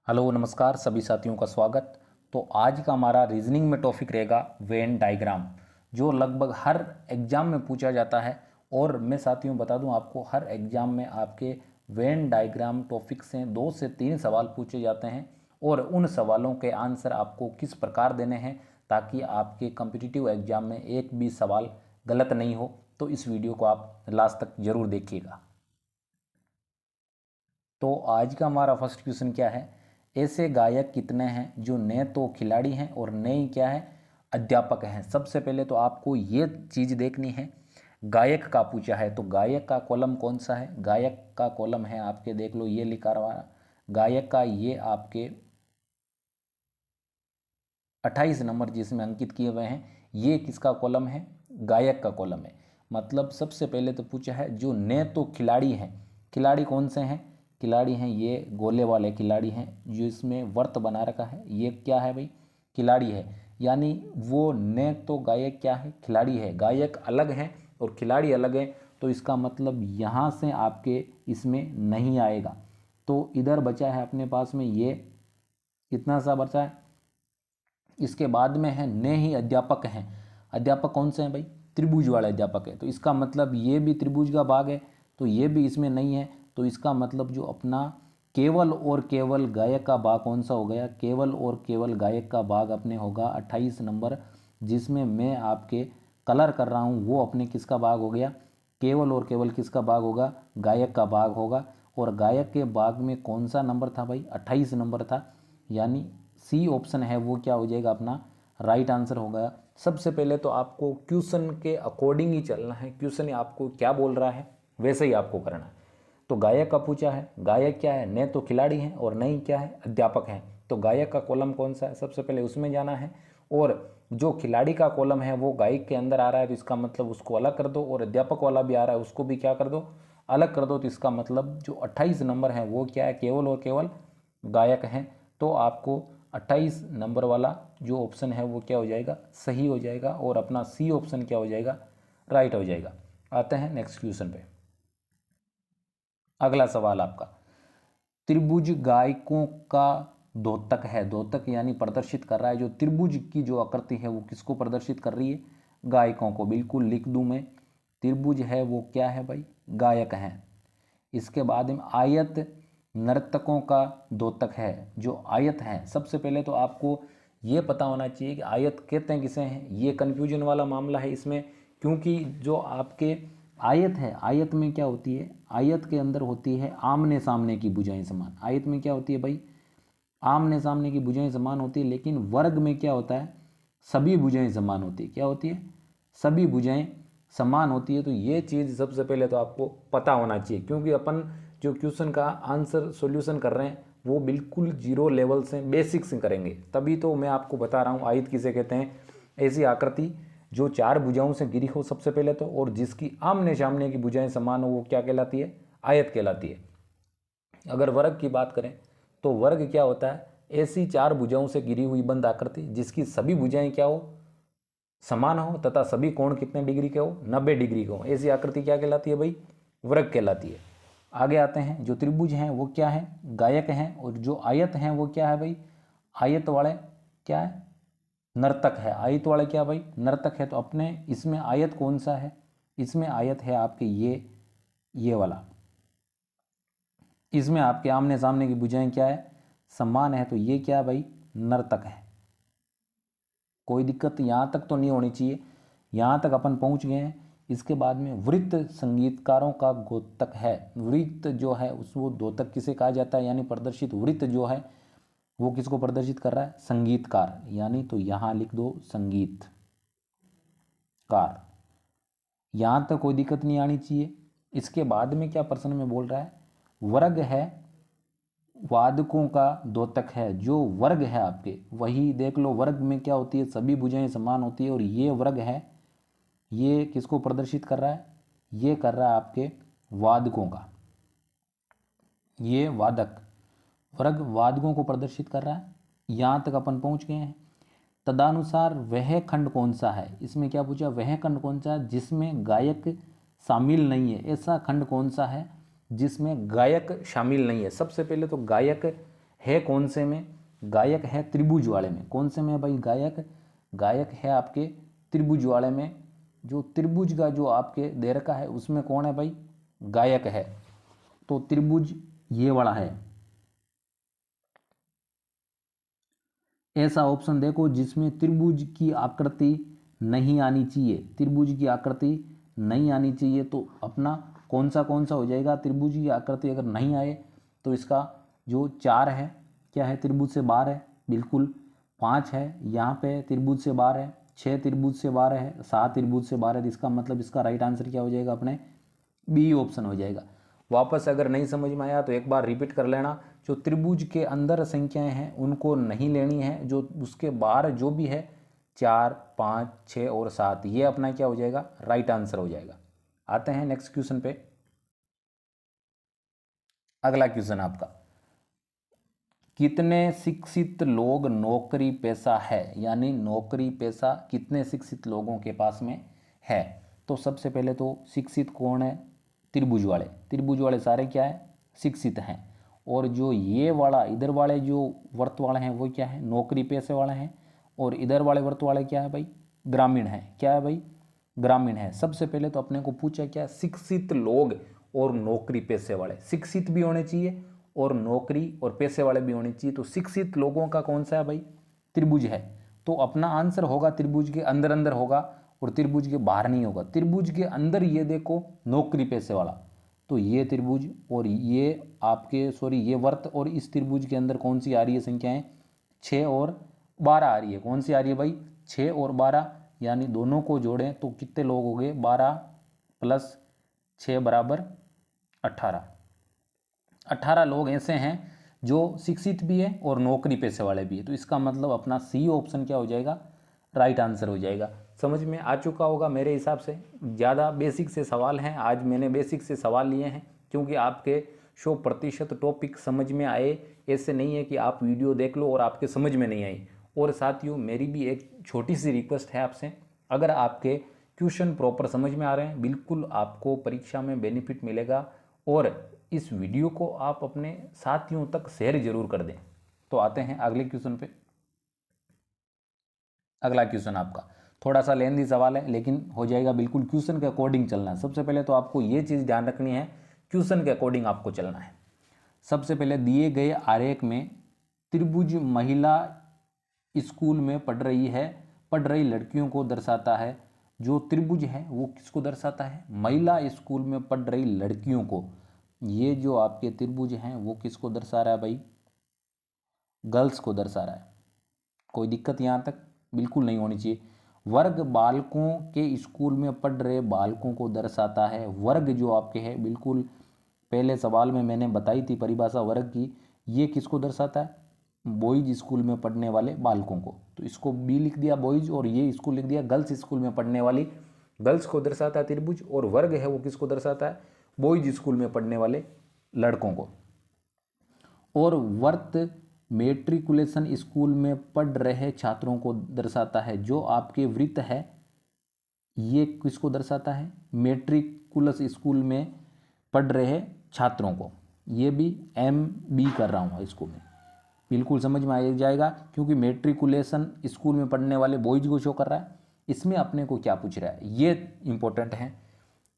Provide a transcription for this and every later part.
Hello नमस्कार सभी साथियों का स्वागत। तो आज का हमारा रीजनिंग में टॉपिक रहेगा वेन डायग्राम, जो लगभग हर एग्जाम में पूछा जाता है। और मैं साथियों बता दूं आपको, हर एग्जाम में आपके वेन डायग्राम टॉपिक से 2 से 3 सवाल पूछे जाते हैं और उन सवालों के आंसर आपको किस प्रकार देने हैं ताकि आपके कॉम्पिटिटिव एग्जाम में एक भी सवाल गलत नहीं हो। तो इस वीडियो को आप लास्ट तक जरूर देखिएगा। तो आज का हमारा फर्स्ट क्वेश्चन क्या है, ऐसे गायक कितने हैं जो न तो खिलाड़ी हैं और न ही क्या है अध्यापक हैं। सबसे पहले तो आपको ये चीज़ देखनी है, गायक का पूछा है तो गायक का कॉलम कौन सा है। गायक का कॉलम है आपके, देख लो ये लिखा रहा गायक का, ये आपके 28 नंबर जिसमें अंकित किए हुए हैं, ये किसका कॉलम है, गायक का कॉलम है। मतलब सबसे पहले तो पूछा है जो न तो खिलाड़ी हैं, खिलाड़ी कौन से हैं, खिलाड़ी हैं ये गोले वाले खिलाड़ी हैं जो इसमें वर्त बना रखा है, ये क्या है भाई, खिलाड़ी है। यानी वो न तो गायक क्या है, खिलाड़ी है। गायक अलग हैं और खिलाड़ी अलग है, तो इसका मतलब यहाँ से आपके इसमें नहीं आएगा। तो इधर बचा है अपने पास में ये कितना सा बचा है। इसके बाद में है ने ही अध्यापक हैं। अध्यापक कौन से हैं भाई, त्रिभुज वाले अध्यापक है। तो इसका मतलब ये भी त्रिभुज का भाग है, तो ये भी इसमें नहीं है। तो इसका मतलब जो अपना केवल और केवल गायक का भाग कौन सा हो गया, केवल और केवल गायक का भाग अपने होगा 28 नंबर, जिसमें मैं आपके कलर कर रहा हूँ वो अपने किसका भाग हो गया, केवल और केवल किसका भाग होगा, गायक का भाग होगा। और गायक के भाग में कौन सा नंबर था भाई, 28 नंबर था। यानी सी ऑप्शन है वो क्या हो जाएगा अपना राइट आंसर होगा। सबसे पहले तो आपको क्वेश्चन के अकॉर्डिंग ही चलना है, क्वेश्चन आपको क्या बोल रहा है वैसे ही आपको करना है। तो गायक का पूछा है, गायक क्या है, न तो खिलाड़ी हैं और न ही क्या है अध्यापक हैं। तो गायक का कॉलम कौन सा है, सबसे पहले उसमें जाना है। और जो खिलाड़ी का कॉलम है वो गायक के अंदर आ रहा है, तो इसका मतलब उसको अलग कर दो। और अध्यापक वाला भी आ रहा है, उसको भी क्या कर दो, अलग कर दो। तो इसका मतलब जो 28 नंबर है वो क्या है, केवल और केवल गायक हैं। तो आपको 28 नंबर वाला जो ऑप्शन है वो क्या हो जाएगा, सही हो जाएगा। और अपना सी ऑप्शन क्या हो जाएगा, राइट हो जाएगा। आते हैं नेक्स्ट क्वेश्चन पे। अगला सवाल आपका, त्रिभुज गायकों का द्योतक है। द्योतक यानी प्रदर्शित कर रहा है, जो त्रिभुज की जो आकृति है वो किसको प्रदर्शित कर रही है, गायकों को। बिल्कुल लिख दूं मैं, त्रिभुज है वो क्या है भाई, गायक हैं। इसके बाद में आयत नर्तकों का द्योतक है, जो आयत हैं। सबसे पहले तो आपको ये पता होना चाहिए कि आयत कहते हैं किसे हैं। ये कन्फ्यूजन वाला मामला है इसमें, क्योंकि जो आपके आयत है, आयत में क्या होती है, आयत के अंदर होती है आमने सामने की भुजाएं समान। आयत में क्या होती है भाई, आमने सामने की भुजाएं समान होती है। लेकिन वर्ग में क्या होता है, सभी भुजाएं समान होती है। क्या होती है, सभी भुजाएं समान होती है। तो ये चीज़ सबसे पहले तो आपको पता होना चाहिए, क्योंकि अपन जो क्वेश्चन का आंसर सॉल्यूशन कर रहे हैं वो बिल्कुल जीरो लेवल से बेसिक से करेंगे। तभी तो मैं आपको बता रहा हूँ आयत किसे कहते हैं, ऐसी आकृति जो 4 भुजाओं से घिरी हो सबसे पहले तो, और जिसकी आमने सामने की भुजाएं समान हो, वो क्या कहलाती है, आयत कहलाती है। अगर वर्ग की बात करें तो वर्ग क्या होता है, ऐसी 4 भुजाओं से घिरी हुई बंद आकृति जिसकी सभी भुजाएं क्या हो, समान हो, तथा सभी कोण कितने डिग्री के हो, 90 डिग्री के हो, ऐसी आकृति क्या कहलाती है भाई, वर्ग कहलाती है। आगे आते हैं, जो त्रिभुज हैं वो क्या है, गायक हैं। और जो आयत हैं वो क्या है भाई, आयत वाले क्या है, नर्तक है। आयत वाले क्या भाई, नर्तक है। तो अपने इसमें आयत कौन सा है, इसमें आयत है आपके ये वाला। इसमें आपके आमने सामने की भुजाएं क्या है, समान है। तो ये क्या भाई, नर्तक है। कोई दिक्कत यहाँ तक तो नहीं होनी चाहिए, यहाँ तक अपन पहुँच गए हैं। इसके बाद में वृत्त संगीतकारों का द्योतक है। वृत्त जो है उस वो द्योतक किसे कहा जाता है, यानी प्रदर्शित वृत्त जो है वो किसको प्रदर्शित कर रहा है, संगीतकार। यानी तो यहाँ लिख दो संगीतकार। यहाँ तक कोई दिक्कत नहीं आनी चाहिए। इसके बाद में क्या प्रश्न में बोल रहा है, वर्ग है वादकों का द्योतक है। जो वर्ग है आपके, वही देख लो, वर्ग में क्या होती है, सभी भुजाएं समान होती है। और ये वर्ग है, ये किसको प्रदर्शित कर रहा है, ये कर रहा है आपके वादकों का। ये वादक वर्ग वादकों को प्रदर्शित कर रहा है। यहाँ तक अपन पहुँच गए हैं। तदनुसार वह खंड कौन सा है, इसमें क्या पूछा, वह खंड कौन सा है जिसमें गायक शामिल नहीं है। ऐसा खंड कौन सा है जिसमें गायक शामिल नहीं है। सबसे पहले तो गायक है कौन से में? गायक है त्रिभुज वाले में। कौन से में भाई? गायक, गायक है आपके त्रिभुज वाले में। जो त्रिभुज का जो आपके दे रखा है उसमें कौन है भाई? गायक है। तो त्रिभुज ये वाला है। ऐसा ऑप्शन देखो जिसमें त्रिभुज की आकृति नहीं आनी चाहिए, त्रिभुज की आकृति नहीं आनी चाहिए। तो अपना कौन सा हो जाएगा? त्रिभुज की आकृति अगर नहीं आए तो इसका जो 4 है क्या है? त्रिभुज से बाहर है, बिल्कुल। 5 है यहाँ पे त्रिभुज से बाहर है, 6 त्रिभुज से बाहर है, 7 त्रिभुज से बाहर है। इसका मतलब इसका राइट आंसर क्या हो जाएगा? अपने बी ऑप्शन हो जाएगा। वापस अगर नहीं समझ में आया तो एक बार रिपीट कर लेना। जो त्रिभुज के अंदर संख्याएं हैं उनको नहीं लेनी है, जो उसके बाहर जो भी है 4, 5, 6 और 7, ये अपना क्या हो जाएगा? राइट आंसर हो जाएगा। आते हैं नेक्स्ट क्वेश्चन पे। अगला क्वेश्चन आपका, कितने शिक्षित लोग नौकरी पेशा है? यानी नौकरी पेशा कितने शिक्षित लोगों के पास में है? तो सबसे पहले तो शिक्षित कौन है? त्रिभुज वाले। त्रिभुज वाले सारे क्या है? शिक्षित हैं। और जो ये वाला इधर वाले जो वर्त वाले हैं वो क्या है? नौकरी पेशे वाले हैं। और इधर वाले वर्त वाले क्या है भाई? ग्रामीण है। क्या है भाई? ग्रामीण है। सबसे पहले तो अपने को पूछा क्या? शिक्षित लोग और नौकरी पेशे वाले। शिक्षित भी होने चाहिए और नौकरी और पैसे वाले भी होने चाहिए। तो शिक्षित लोगों का कौन सा है भाई? त्रिभुज है। तो अपना आंसर होगा त्रिभुज के अंदर अंदर होगा और त्रिभुज के बाहर नहीं होगा। त्रिभुज के अंदर ये देखो नौकरी पैसे वाला, तो ये त्रिभुज और ये आपके ये वर्त, और इस त्रिभुज के अंदर कौन सी आ रही है संख्याएं? 6 और 12 आ रही है। कौन सी आ रही है भाई? 6 और 12, यानी दोनों को जोड़ें तो कितने लोग हो गए? 12 प्लस 6 बराबर 18। 18 लोग ऐसे हैं जो शिक्षित भी है और नौकरी पेशे वाले भी है। तो इसका मतलब अपना सी ऑप्शन क्या हो जाएगा? राइट आंसर हो जाएगा। समझ में आ चुका होगा मेरे हिसाब से। ज़्यादा बेसिक से सवाल हैं, आज मैंने बेसिक से सवाल लिए हैं क्योंकि आपके 100% टॉपिक समझ में आए। ऐसे नहीं है कि आप वीडियो देख लो और आपके समझ में नहीं आई। और साथियों, मेरी भी एक छोटी सी रिक्वेस्ट है आपसे, अगर आपके क्वेश्चन प्रॉपर समझ में आ रहे हैं, बिल्कुल आपको परीक्षा में बेनिफिट मिलेगा। और इस वीडियो को आप अपने साथियों तक शेयर जरूर कर दें। तो आते हैं अगले क्वेश्चन पे। अगला क्वेश्चन आपका थोड़ा सा लेंथी सवाल है लेकिन हो जाएगा, बिल्कुल क्वेश्चन के अकॉर्डिंग चलना है। सबसे पहले तो आपको ये चीज़ ध्यान रखनी है, क्वेश्चन के अकॉर्डिंग आपको चलना है। सबसे पहले दिए गए आरेख में त्रिभुज महिला स्कूल में पढ़ रही लड़कियों को दर्शाता है। जो त्रिभुज है वो किसको दर्शाता है? महिला स्कूल में पढ़ रही लड़कियों को। ये जो आपके त्रिभुज हैं वो किसको दर्शा रहा है भाई? गर्ल्स को दर्शा रहा है। कोई दिक्कत यहाँ तक बिल्कुल नहीं होनी चाहिए। वर्ग बालकों के स्कूल में पढ़ रहे बालकों को दर्शाता है। वर्ग जो आपके है, बिल्कुल पहले सवाल में मैंने बताई थी परिभाषा वर्ग की, ये किसको दर्शाता है? बॉयज स्कूल में पढ़ने वाले बालकों को। तो इसको बी लिख दिया बॉयज और ये स्कूल लिख दिया गर्ल्स स्कूल में पढ़ने वाली गर्ल्स को दर्शाता है त्रिभुज। और वर्ग है वो किसको दर्शाता है? बॉयज स्कूल में पढ़ने वाले लड़कों को। और वर्त मेट्रिकुलेशन स्कूल में पढ़ रहे छात्रों को दर्शाता है। जो आपके वृत्त है ये किसको दर्शाता है? मेट्रिकुलस स्कूल में पढ़ रहे छात्रों को। ये भी MB कर रहा हूँ इसको मैं, बिल्कुल समझ में आ जाएगा क्योंकि मेट्रिकुलेशन स्कूल में पढ़ने वाले बॉयज को शो कर रहा है। इसमें अपने को क्या पूछ रहा है ये इंपॉर्टेंट है।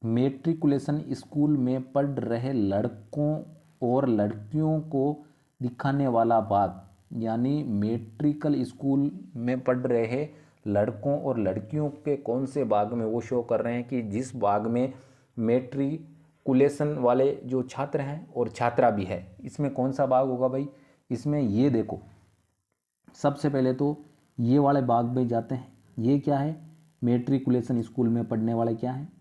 मेट्रिकुलेशन स्कूल में पढ़ रहे लड़कों और लड़कियों को दिखाने वाला भाग, यानी मेट्रिकल स्कूल में पढ़ रहे लड़कों और लड़कियों के कौन से भाग में वो शो कर रहे हैं कि जिस भाग में मेट्रिकुलेशन वाले जो छात्र हैं और छात्रा भी है, इसमें कौन सा भाग होगा भाई? इसमें ये देखो, सबसे पहले तो ये वाले भाग में जाते हैं। ये क्या है? मेट्रिकुलेशन स्कूल में पढ़ने वाले क्या हैं?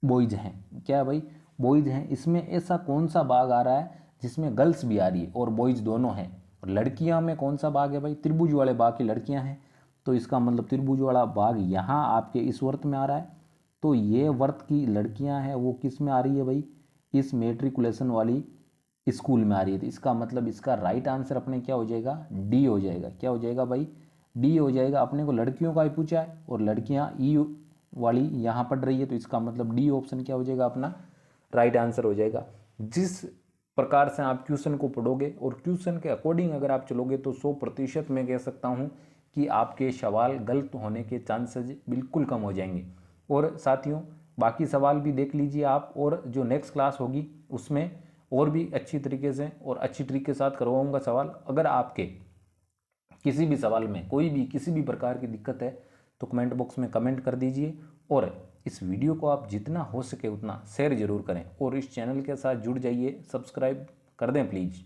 बॉयज हैं। क्या है भाई? बॉयज हैं। इसमें ऐसा कौन सा भाग आ रहा है जिसमें गर्ल्स भी आ रही है और बॉयज दोनों हैं? और लड़कियां में कौन सा भाग है भाई? त्रिभुज वाले भाग की लड़कियां हैं। तो इसका मतलब त्रिभुज वाला भाग यहाँ आपके इस वर्त में आ रहा है। तो ये वर्त की लड़कियां हैं वो किस में आ रही है भाई? इस मेट्रिकुलेशन वाली स्कूल में आ रही है। तो इसका मतलब इसका राइट आंसर अपने क्या हो जाएगा? डी हो जाएगा। क्या हो जाएगा भाई? डी हो जाएगा। अपने को लड़कियों का ही पूछा है और लड़कियां ई वाली यहाँ पढ़ रही है, तो इसका मतलब डी ऑप्शन क्या हो जाएगा? अपना राइट आंसर हो जाएगा। जिस प्रकार से आप क्वेश्चन को पढ़ोगे और क्वेश्चन के अकॉर्डिंग अगर आप चलोगे तो 100% मैं कह सकता हूँ कि आपके सवाल गलत होने के चांसेस बिल्कुल कम हो जाएंगे। और साथियों बाकी सवाल भी देख लीजिए आप, और जो नेक्स्ट क्लास होगी उसमें और भी अच्छी तरीके से और अच्छी तरीके के साथ करवाऊँगा सवाल। अगर आपके किसी भी सवाल में कोई भी किसी भी प्रकार की दिक्कत है तो कमेंट बॉक्स में कमेंट कर दीजिए, और इस वीडियो को आप जितना हो सके उतना शेयर जरूर करें, और इस चैनल के साथ जुड़ जाइए, सब्सक्राइब कर दें प्लीज़।